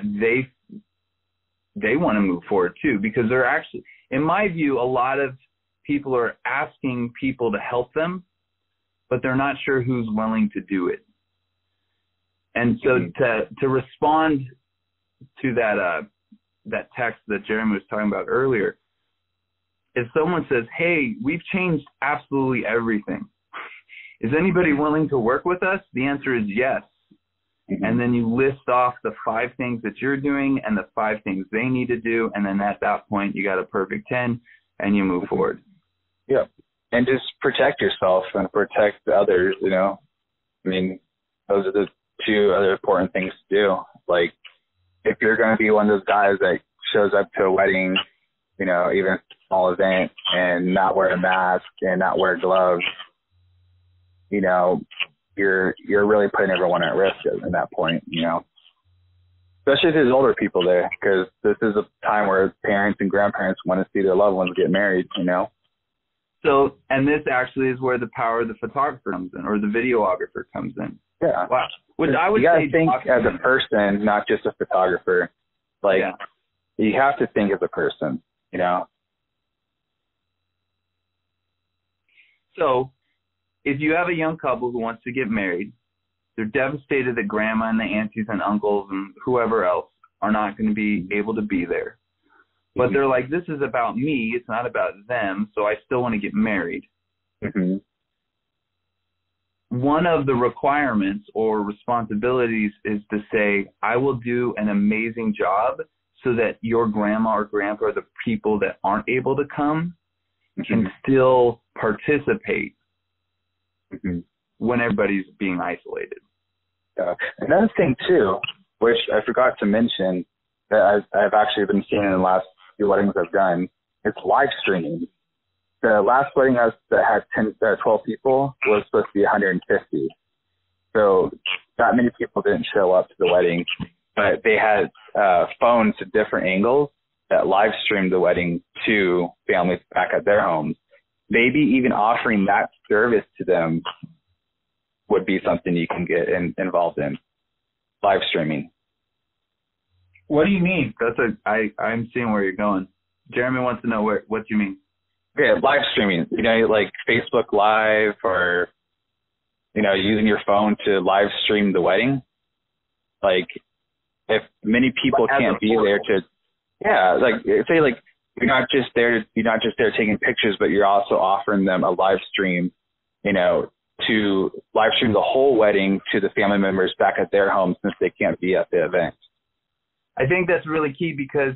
they want to move forward too, because they're actually, in my view, a lot of people are asking people to help them, but they're not sure who's willing to do it. And so to respond to that text that Jeremy was talking about earlier, if someone says, hey, we've changed absolutely everything, is anybody willing to work with us? The answer is yes. And then you list off the 5 things that you're doing and the 5 things they need to do. And then at that point, you got a perfect 10 and you move forward. Yeah. And just protect yourself and protect the others, you know. I mean, those are the two other important things to do. Like, if you're going to be one of those guys that shows up to a wedding, you know, even a small event, and not wear a mask and not wear gloves, you know, you're really putting everyone at risk at that point, you know. Especially if there's older people there, because this is a time where parents and grandparents want to see their loved ones get married, you know. So, and this actually is where the power of the photographer comes in, or the videographer comes in. Yeah. Wow. Which I would you gotta say think as a person, not just a photographer. Like, you have to think as a person, you know. So, if you have a young couple who wants to get married, they're devastated that grandma and the aunties and uncles and whoever else are not going to be able to be there. But they're like, this is about me. It's not about them. So I still want to get married. Mm-hmm. One of the requirements or responsibilities is to say, I will do an amazing job so that your grandma or grandpa, or the people that aren't able to come, can still participate when everybody's being isolated. Another thing, too, which I forgot to mention, that I've actually been seeing in the last few weddings I've done, is live streaming. The last wedding that had 12 people was supposed to be 150. So not many people didn't show up to the wedding, but they had phones at different angles that live streamed the wedding to families back at their homes. Maybe even offering that service to them would be something you can get involved in. Live streaming. What do you mean? I'm seeing where you're going. Jeremy wants to know what you mean. Yeah, live streaming. You know, like Facebook Live, or, you know, using your phone to live stream the wedding. Like, if many people can't be there to, like, say, like, you're not just there taking pictures, but you're also offering them a live stream, you know, to live stream the whole wedding to the family members back at their home, since they can't be at the event. I think that's really key, because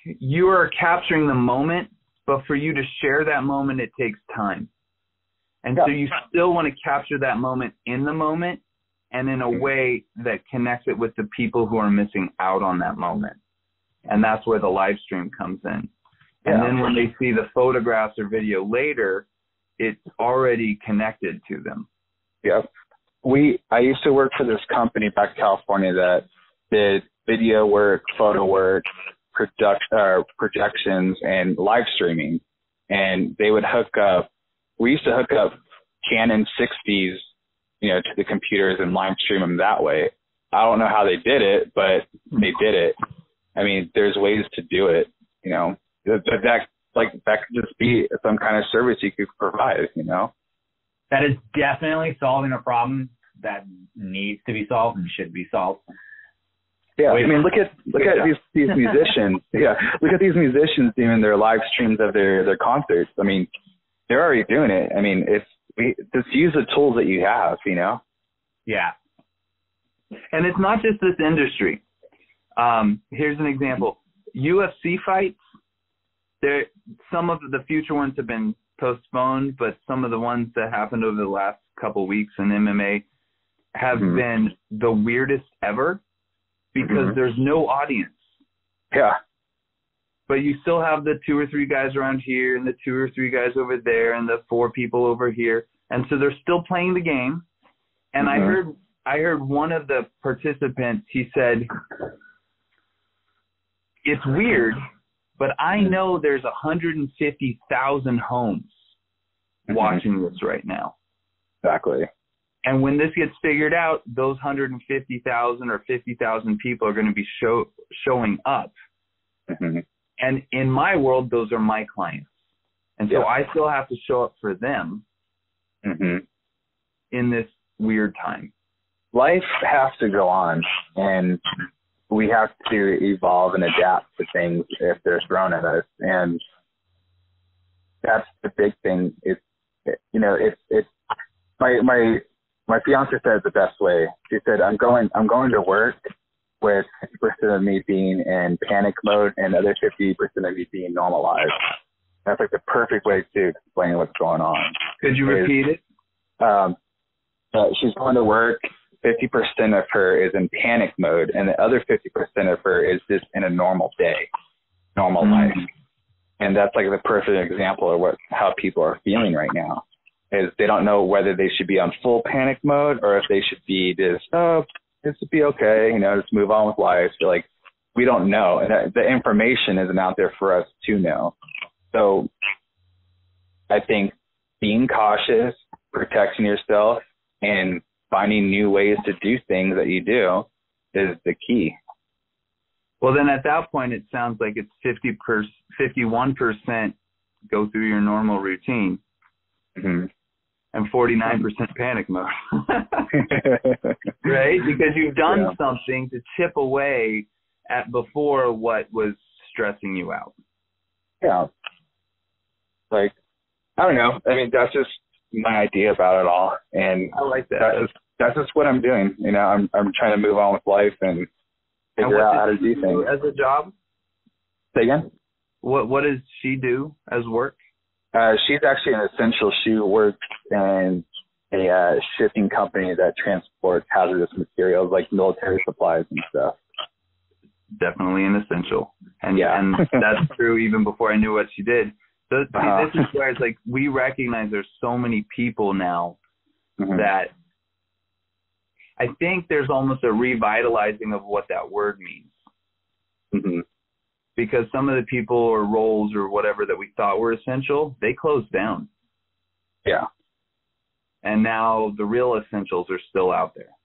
you are capturing the moment, but for you to share that moment, it takes time. And so you still want to capture that moment in the moment, and in a way that connects it with the people who are missing out on that moment. And that's where the live stream comes in. And then when they see the photographs or video later, it's already connected to them. Yep. I used to work for this company back in California that did video work, photo work, projections, and live streaming. And they would we used to hook up Canon 60s, you know, to the computers and live stream them that way. I don't know how they did it, but they did it. I mean, there's ways to do it, you know. That could just be some kind of service you could provide, you know. That is definitely solving a problem that needs to be solved and should be solved. Yeah, I mean, look at these musicians. Yeah, look at these musicians doing their live streams of their concerts. I mean, they're already doing it. I mean, just use the tools that you have, you know. Yeah. And it's not just this industry. Here's an example. UFC fights. Some of the future ones have been postponed, but some of the ones that happened over the last couple weeks in MMA have been the weirdest ever, because there's no audience. Yeah. But you still have the 2 or 3 guys around here and the 2 or 3 guys over there and the 4 people over here. And so they're still playing the game. And I heard one of the participants, he said, it's weird, but I know there's 150,000 homes watching this right now. Exactly. And when this gets figured out, those 150,000 or 50,000 people are going to be showing up. And in my world, those are my clients. And so I still have to show up for them in this weird time. Life has to go on, and we have to evolve and adapt to things if they're thrown at us. And that's the big thing. My fiance said it the best way. She said, I'm going to work with 50% of me being in panic mode and the other 50% of me being normalized. That's like the perfect way to explain what's going on. Could you repeat it? she's going to work. 50% of her is in panic mode, and the other 50% of her is just in a normal day, normal life. And that's like the perfect example of how people are feeling right now. Is they don't know whether they should be on full panic mode or if they should be just, this would be okay, just move on with life. So like, we don't know. And the information isn't out there for us to know. So I think being cautious, protecting yourself, and finding new ways to do things that you do is the key. Well, then at that point, it sounds like it's 51% go through your normal routine. Mm-hmm. And 49% panic mode. Right? Because you've done something to chip away at before what was stressing you out. Yeah. Like, I don't know. I mean, that's just my idea about it all. And I like that. That's just what I'm doing. I'm trying to move on with life and figure out how to do things. As a job? Say again? What does she do as work? She's actually an essential. She works in a shipping company that transports hazardous materials like military supplies and stuff. Definitely an essential. And that's true even before I knew what she did. So this is where it's like we recognize there's so many people now that I think there's almost a revitalizing of what that word means. Mm-hmm. Because some of the people or roles or whatever that we thought were essential, they closed down. Yeah. And now the real essentials are still out there.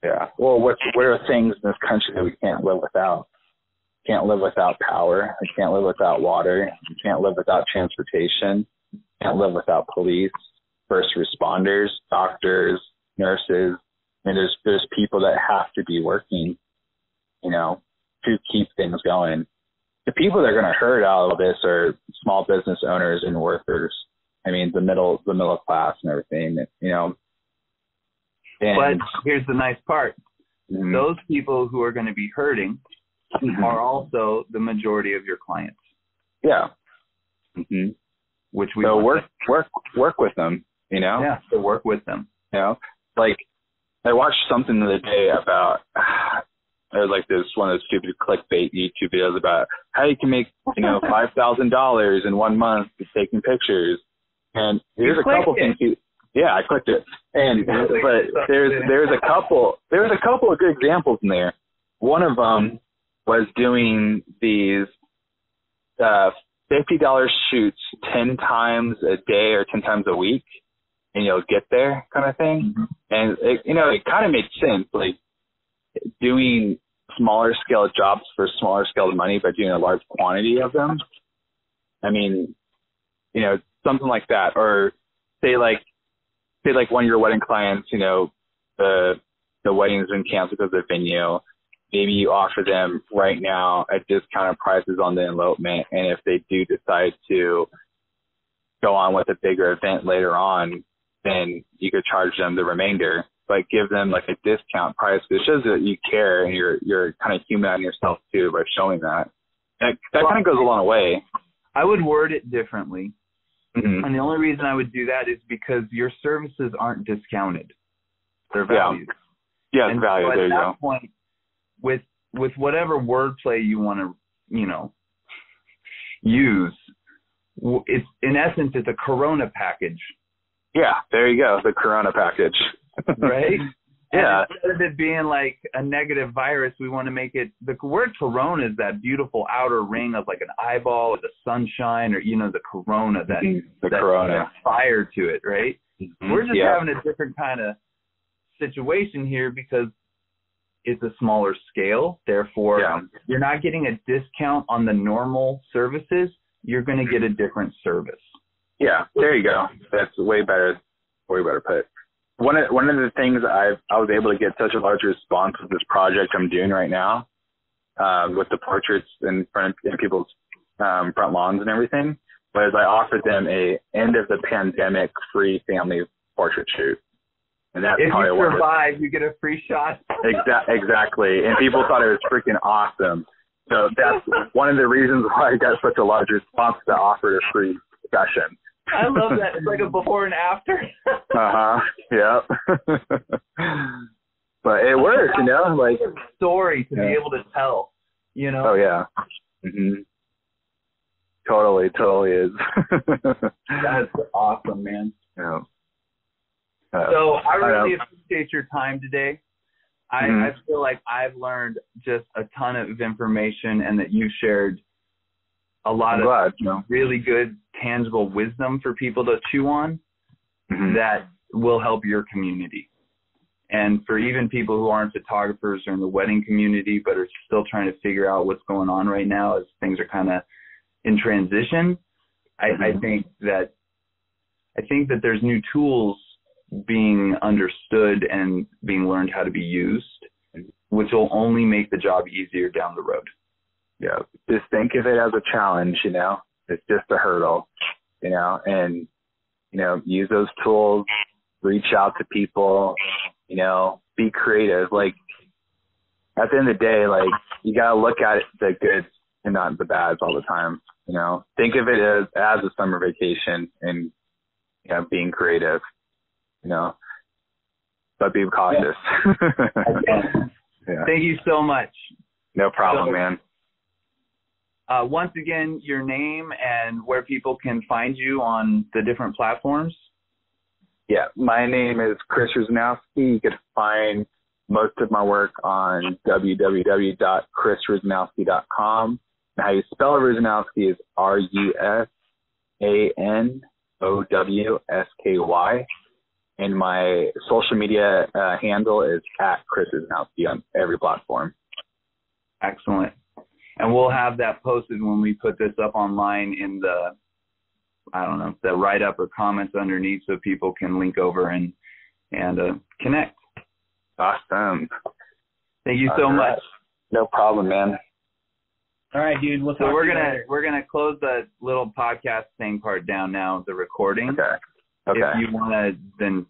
Yeah. Well, what are things in this country that we can't live without? Can't live without power. We can't live without water. We can't live without transportation. Can't live without police, first responders, doctors, nurses. I mean, there's people that have to be working, to keep things going. The people that are going to hurt out of this are small business owners and workers. I mean, the middle class and everything, But here's the nice part. Mm-hmm. Those people who are going to be hurting are also the majority of your clients. Yeah. Mm-hmm. Which we work with them, Yeah, so work with them. Like I watched something the other day about there's like this one of those stupid clickbait YouTube videos about how you can make, $5,000 in 1 month with taking pictures. And there's a couple things. I clicked it. And but there's a couple of good examples in there. One of them was doing these $50 shoots 10 times a day or 10 times a week, and you'll get there kind of thing. Mm-hmm. And it kind of makes sense, like doing smaller scale jobs for smaller scale money, but doing a large quantity of them. I mean, something like that. Or say like one of your wedding clients, the wedding's been canceled because of the venue. Maybe you offer them right now at discounted prices on the elopement, and if they do decide to go on with a bigger event later on, then you could charge them the remainder, but give them like a discount price. It shows that you care and you're kind of humanizing yourself too by showing that. That kind of goes a long way. I would word it differently. Mm-hmm. And the only reason I would do that is because your services aren't discounted. They're valued. Yeah, it's valued. So there you go. At that point, with whatever wordplay you want to, use, it's in essence, it's a Corona package. Yeah, there you go. The Corona package. Right? Yeah. And instead of it being like a negative virus, we want to make it, the word Corona is that beautiful outer ring of like an eyeball with the sunshine, or, the Corona, that fire to it, right? Mm-hmm. We're just having a different kind of situation here because it's a smaller scale. Therefore, you're not getting a discount on the normal services. You're going to get a different service. Yeah, there you go. That's way better put. One of the things I was able to get such a large response with this project I'm doing right now, with the portraits in people's front lawns and everything, was I offered them a end of the pandemic free family portrait shoot. And that's if you survive, you get a free shot. Exactly. And people thought it was freaking awesome. So that's one of the reasons why I got such a large response to offer a free session. I love that. It's like a before and after. Yeah. But it works, you know, like story to be able to tell, you know. Oh yeah. Totally is. That's awesome, man. Yeah. So I really appreciate your time today. I feel like I've learned just a ton of information, and that you shared a lot of really good, tangible wisdom for people to chew on that will help your community. And for even people who aren't photographers or in the wedding community, but are still trying to figure out what's going on right now as things are kind of in transition, I think that there's new tools being understood and being learned how to be used, which will only make the job easier down the road. Yeah, just think of it as a challenge, you know. It's just a hurdle, you know, and, you know, use those tools, reach out to people, you know, be creative. Like, at the end of the day, like, you got to look at the good and not the bads all the time, you know. Think of it as a summer vacation and, you know, being creative, you know, but be cautious. Yeah. Thank you so much. No problem, man. Once again, your name and where people can find you on the different platforms. Yeah, my name is Chris Rusanowsky. You can find most of my work on www.chrisrusanowsky.com. And how you spell Rusanowsky is RUSANOWSKY. And my social media handle is @Chris Rusanowsky on every platform. Excellent. And we'll have that posted when we put this up online in the, the write-up or comments underneath, so people can link over and connect. Awesome. Thank you so much. No problem, man. All right, dude. We'll talk. So we're gonna close the little podcast thing part down now, the recording. Okay. If you want to, then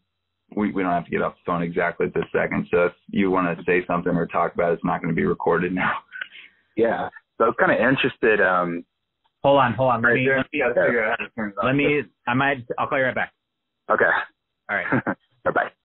we don't have to get off the phone exactly at this second. So if you want to say something or talk about it, it's not going to be recorded now. Yeah. So I was kind of interested. Hold on. I'll call you right back. Okay. Okay. All right. Bye-bye.